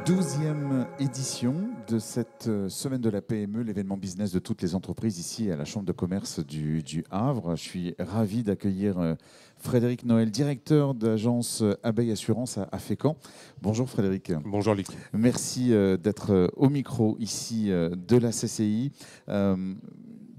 12e édition de cette semaine de la PME, l'événement business de toutes les entreprises ici à la Chambre de commerce du Havre. Je suis ravi d'accueillir Frédéric Noël, directeur d'agence Abeille Assurance à Fécamp. Bonjour Frédéric. Bonjour Luc. Merci d'être au micro ici de la CCI.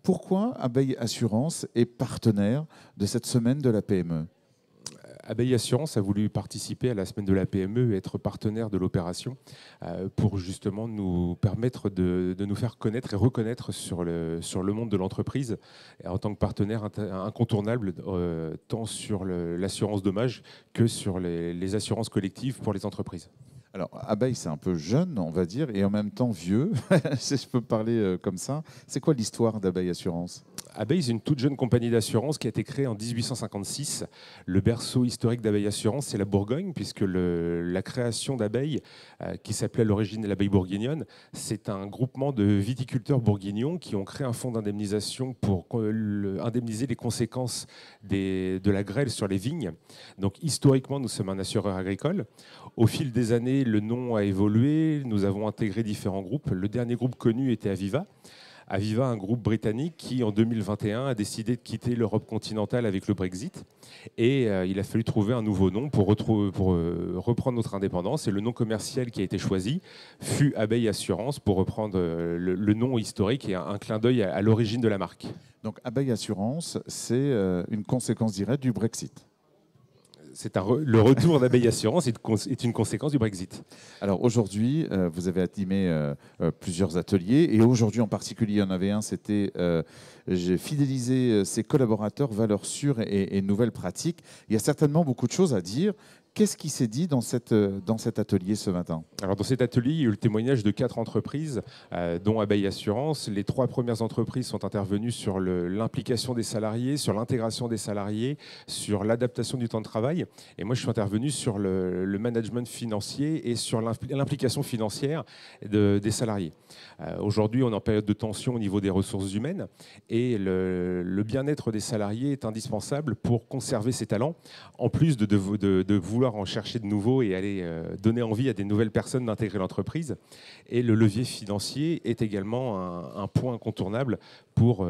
Pourquoi Abeille Assurance est partenaire de cette semaine de la PME ? Abeille Assurance a voulu participer à la semaine de la PME et être partenaire de l'opération pour justement nous permettre de nous faire connaître et reconnaître sur le monde de l'entreprise en tant que partenaire incontournable tant sur l'assurance dommage que sur les assurances collectives pour les entreprises. Alors, Abeille, c'est un peu jeune, on va dire, et en même temps vieux, si je peux parler comme ça. C'est quoi l'histoire d'Abeille Assurance ? Abeille, c'est une toute jeune compagnie d'assurance qui a été créée en 1856. Le berceau historique d'Abeille Assurance, c'est la Bourgogne, puisque la création d'Abeille, qui s'appelait à l'origine l'Abeille bourguignonne, c'est un groupement de viticulteurs bourguignons qui ont créé un fonds d'indemnisation pour indemniser les conséquences de la grêle sur les vignes. Donc, historiquement, nous sommes un assureur agricole. Au fil des années, le nom a évolué. Nous avons intégré différents groupes. Le dernier groupe connu était Aviva. Aviva, un groupe britannique qui, en 2021, a décidé de quitter l'Europe continentale avec le Brexit. Et il a fallu trouver un nouveau nom pour reprendre notre indépendance. Et le nom commercial qui a été choisi fut Abeille Assurance pour reprendre le nom historique et un clin d'œil à l'origine de la marque. Donc Abeille Assurance, c'est une conséquence directe du Brexit. Le retour d'Abeille Assurance est une conséquence du Brexit. Alors aujourd'hui, vous avez animé plusieurs ateliers et aujourd'hui en particulier, il y en avait un, c'était j'ai fidélisé ses collaborateurs, valeurs sûres et nouvelles pratiques. Il y a certainement beaucoup de choses à dire. Qu'est-ce qui s'est dit dans cet atelier ce matin ? Alors dans cet atelier, il y a eu le témoignage de 4 entreprises, dont Abeille Assurance. Les 3 premières entreprises sont intervenues sur l'implication des salariés, sur l'intégration des salariés, sur l'adaptation du temps de travail. Et moi, je suis intervenu sur le management financier et sur l'implication financière des salariés. Aujourd'hui, on est en période de tension au niveau des ressources humaines et le bien-être des salariés est indispensable pour conserver ses talents, en plus de vouloir en chercher de nouveaux et aller donner envie à des nouvelles personnes d'intégrer l'entreprise. Et le levier financier est également un point incontournable pour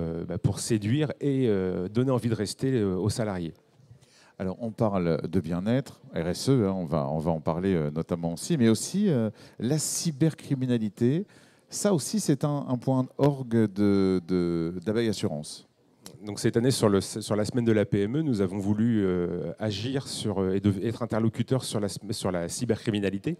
séduire et donner envie de rester aux salariés. Alors, on parle de bien-être, RSE, on va en parler notamment aussi, mais aussi la cybercriminalité. Ça aussi, c'est un point orgue d'Abeille Assurance. Donc cette année, sur la semaine de la PME, nous avons voulu agir et être interlocuteurs sur la cybercriminalité.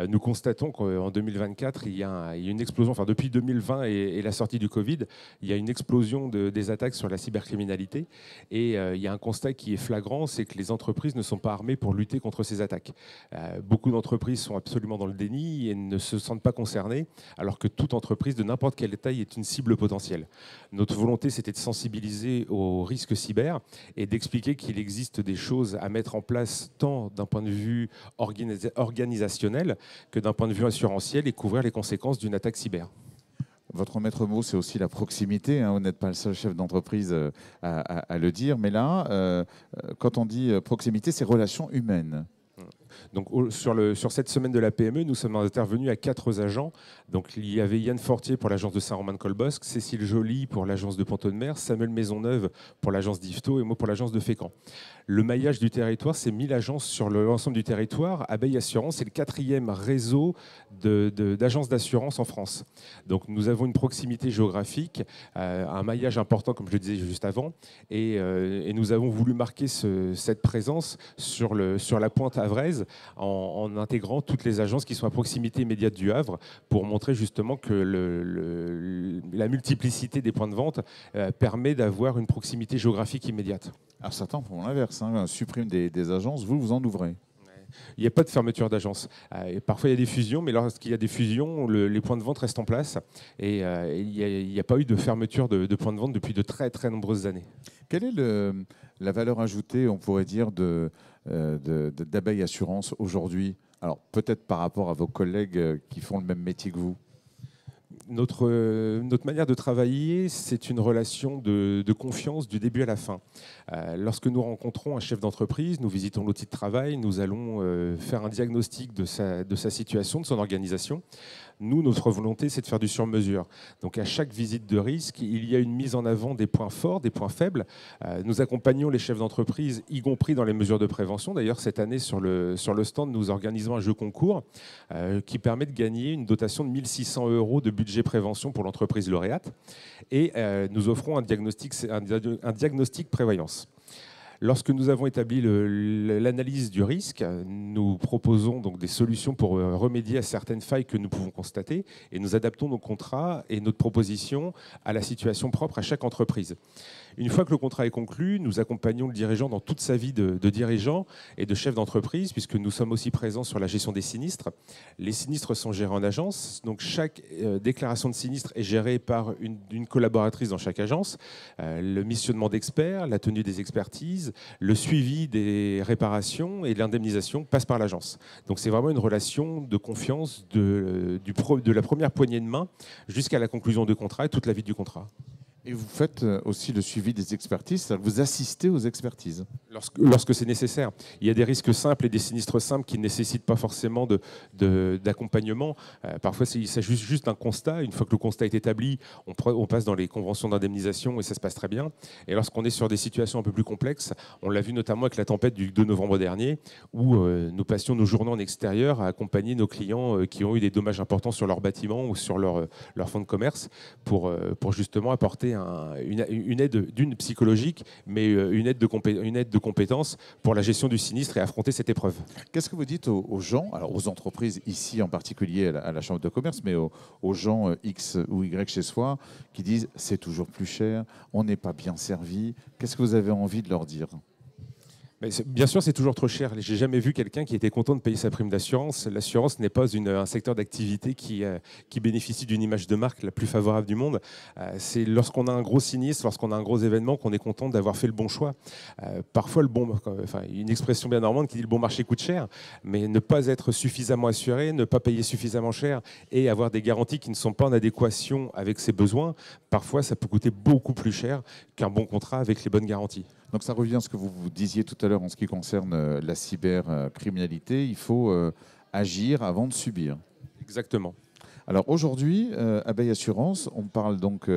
Nous constatons qu'en 2024, il y a une explosion, enfin depuis 2020 et la sortie du Covid, il y a une explosion des attaques sur la cybercriminalité. Et il y a un constat qui est flagrant, c'est que les entreprises ne sont pas armées pour lutter contre ces attaques. Beaucoup d'entreprises sont absolument dans le déni et ne se sentent pas concernées, alors que toute entreprise de n'importe quelle taille est une cible potentielle. Notre volonté, c'était de sensibiliser aux risques cyber et d'expliquer qu'il existe des choses à mettre en place tant d'un point de vue organisationnel que d'un point de vue assurantiel et couvrir les conséquences d'une attaque cyber. Votre maître mot, c'est aussi la proximité. Vous n'êtes pas le seul chef d'entreprise à le dire. Mais là, quand on dit proximité, c'est relations humaines. Donc, sur cette semaine de la PME, nous sommes intervenus à 4 agents. Donc, il y avait Yann Fortier pour l'agence de Saint-Romain-de-Colbosc, Cécile Joly pour l'agence de Pont-de-Mer, Samuel Maisonneuve pour l'agence d'Yvetot et moi pour l'agence de Fécamp. Le maillage du territoire, c'est 1000 agences sur l'ensemble du territoire. Abeille Assurance, c'est le 4e réseau d'agences d'assurance en France. Donc, nous avons une proximité géographique, un maillage important, comme je le disais juste avant, et nous avons voulu marquer cette présence sur la pointe havraise en intégrant toutes les agences qui sont à proximité immédiate du Havre pour montrer justement que la multiplicité des points de vente permet d'avoir une proximité géographique immédiate. Alors certains font l'inverse, suppriment des agences, vous en ouvrez. Il n'y a pas de fermeture d'agence. Parfois, il y a des fusions, mais lorsqu'il y a des fusions, les points de vente restent en place. Et il n'y a pas eu de fermeture de points de vente depuis de très, très nombreuses années. Quelle est la valeur ajoutée, on pourrait dire, d'Abeille Assurance aujourd'hui ? Alors, peut-être par rapport à vos collègues qui font le même métier que vous. Notre manière de travailler, c'est une relation de confiance du début à la fin. Lorsque nous rencontrons un chef d'entreprise, nous visitons l'outil de travail, nous allons faire un diagnostic de sa situation, de son organisation. Nous, notre volonté, c'est de faire du sur-mesure. Donc à chaque visite de risque, il y a une mise en avant des points forts, des points faibles. Nous accompagnons les chefs d'entreprise, y compris dans les mesures de prévention. D'ailleurs, cette année, sur le stand, nous organisons un jeu concours qui permet de gagner une dotation de 1 600 € de budget prévention pour l'entreprise lauréate. Et nous offrons un diagnostic prévoyance. Lorsque nous avons établi l'analyse du risque, nous proposons donc des solutions pour remédier à certaines failles que nous pouvons constater et nous adaptons nos contrats et notre proposition à la situation propre à chaque entreprise. Une fois que le contrat est conclu, nous accompagnons le dirigeant dans toute sa vie de dirigeant et de chef d'entreprise, puisque nous sommes aussi présents sur la gestion des sinistres. Les sinistres sont gérés en agence, donc chaque déclaration de sinistre est gérée par une collaboratrice dans chaque agence. Le missionnement d'experts, la tenue des expertises, le suivi des réparations et l'indemnisation passe par l'agence. Donc c'est vraiment une relation de confiance de la première poignée de main jusqu'à la conclusion du contrat et toute la vie du contrat. Et vous faites aussi le suivi des expertises, c'est-à-dire que vous assistez aux expertises. Lorsque c'est nécessaire. Il y a des risques simples et des sinistres simples qui ne nécessitent pas forcément d'accompagnement. Parfois, il s'agit juste d'un constat. Une fois que le constat est établi, on passe dans les conventions d'indemnisation et ça se passe très bien. Et lorsqu'on est sur des situations un peu plus complexes, on l'a vu notamment avec la tempête du 2 novembre dernier, où nous passions nos journées en extérieur à accompagner nos clients qui ont eu des dommages importants sur leur bâtiment ou sur leur fonds de commerce pour justement apporter une aide psychologique, mais une aide de compétences pour la gestion du sinistre et affronter cette épreuve. Qu'est-ce que vous dites aux gens, alors aux entreprises ici en particulier à la Chambre de commerce, mais aux gens X ou Y chez soi qui disent c'est toujours plus cher, on n'est pas bien servi. Qu'est-ce que vous avez envie de leur dire ? Mais bien sûr, c'est toujours trop cher. J'ai jamais vu quelqu'un qui était content de payer sa prime d'assurance. L'assurance n'est pas un secteur d'activité qui bénéficie d'une image de marque la plus favorable du monde. C'est lorsqu'on a un gros sinistre, lorsqu'on a un gros événement, qu'on est content d'avoir fait le bon choix. Parfois, une expression bien normande qui dit le bon marché coûte cher, mais ne pas être suffisamment assuré, ne pas payer suffisamment cher et avoir des garanties qui ne sont pas en adéquation avec ses besoins, parfois ça peut coûter beaucoup plus cher qu'un bon contrat avec les bonnes garanties. Donc ça revient à ce que vous disiez tout à l'heure en ce qui concerne la cybercriminalité. Il faut agir avant de subir. Exactement. Alors aujourd'hui, à Bay Assurance, on parle donc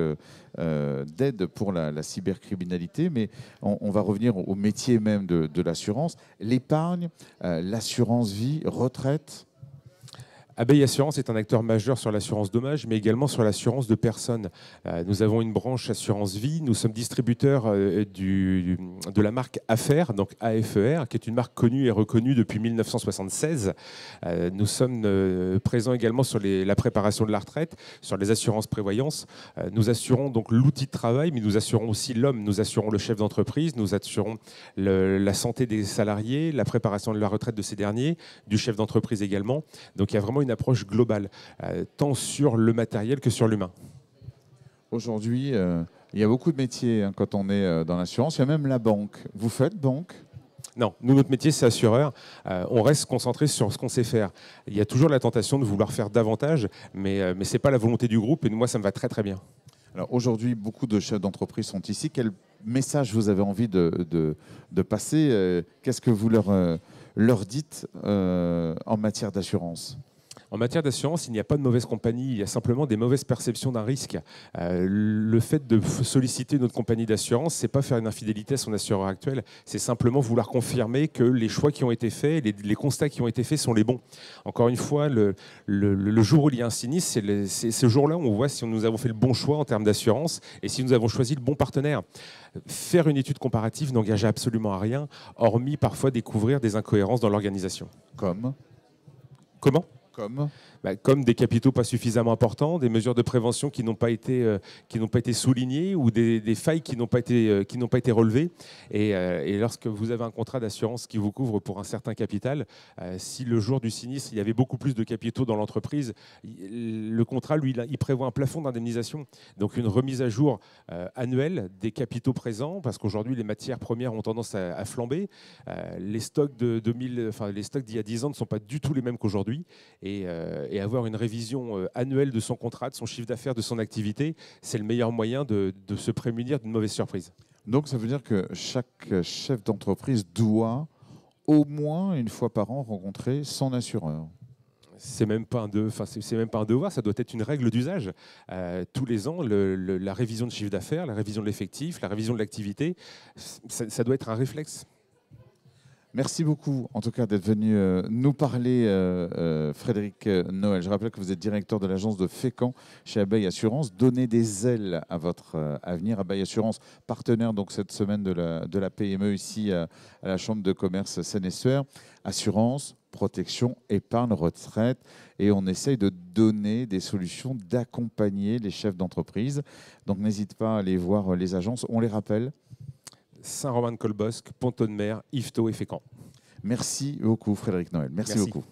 d'aide pour la cybercriminalité, mais on va revenir au métier même de l'assurance. L'épargne, l'assurance vie, retraite. Abeille Assurance est un acteur majeur sur l'assurance dommage, mais également sur l'assurance de personnes. Nous avons une branche assurance vie. Nous sommes distributeurs de la marque AFER, donc AFER, qui est une marque connue et reconnue depuis 1976. Nous sommes présents également sur la préparation de la retraite, sur les assurances prévoyance. Nous assurons donc l'outil de travail, mais nous assurons aussi l'homme. Nous assurons le chef d'entreprise, nous assurons la santé des salariés, la préparation de la retraite de ces derniers, du chef d'entreprise également. Donc il y a vraiment une approche globale, tant sur le matériel que sur l'humain. Aujourd'hui, il y a beaucoup de métiers quand on est dans l'assurance. Il y a même la banque. Vous faites banque ? Non, nous, notre métier, c'est assureur. On reste concentré sur ce qu'on sait faire. Il y a toujours la tentation de vouloir faire davantage, mais ce n'est pas la volonté du groupe. Et moi, ça me va très, très bien. Alors aujourd'hui, beaucoup de chefs d'entreprise sont ici. Quel message vous avez envie de passer ? Qu'est-ce que vous leur dites en matière d'assurance ? En matière d'assurance, il n'y a pas de mauvaise compagnie, il y a simplement des mauvaises perceptions d'un risque. Le fait de solliciter notre compagnie d'assurance, c'est pas faire une infidélité à son assureur actuel, c'est simplement vouloir confirmer que les choix qui ont été faits, les constats qui ont été faits sont les bons. Encore une fois, le jour où il y a un sinistre, c'est ce jour-là où on voit si nous avons fait le bon choix en termes d'assurance et si nous avons choisi le bon partenaire. Faire une étude comparative n'engage absolument à rien, hormis parfois découvrir des incohérences dans l'organisation. Comment ? Comme des capitaux pas suffisamment importants, des mesures de prévention qui n'ont pas été soulignées ou des failles qui n'ont pas été relevées. Et lorsque vous avez un contrat d'assurance qui vous couvre pour un certain capital, si le jour du sinistre, il y avait beaucoup plus de capitaux dans l'entreprise, le contrat, lui, il prévoit un plafond d'indemnisation. Donc une remise à jour annuelle des capitaux présents, parce qu'aujourd'hui, les matières premières ont tendance à flamber. Les stocks d'il y a 10 ans ne sont pas du tout les mêmes qu'aujourd'hui. Et et avoir une révision annuelle de son contrat, de son chiffre d'affaires, de son activité, c'est le meilleur moyen de se prémunir d'une mauvaise surprise. Donc ça veut dire que chaque chef d'entreprise doit au moins une fois par an rencontrer son assureur. C'est même pas c'est même pas un devoir, ça doit être une règle d'usage. Tous les ans, la révision de chiffre d'affaires, la révision de l'effectif, la révision de l'activité, ça doit être un réflexe. Merci beaucoup, en tout cas, d'être venu nous parler, Frédéric Noël. Je rappelle que vous êtes directeur de l'agence de Fécamp chez Abeille Assurance. Donnez des ailes à votre avenir. Abeille Assurance, partenaire donc cette semaine de la PME ici à la Chambre de commerce Seine-et-Sueur. Assurance, protection, épargne, retraite. Et on essaye de donner des solutions, d'accompagner les chefs d'entreprise. Donc n'hésite pas à aller voir les agences. On les rappelle. Saint-Romain-de-Colbosc, Pont-de-Mer, Yvetot et Fécamp. Merci beaucoup Frédéric Noël. Merci beaucoup.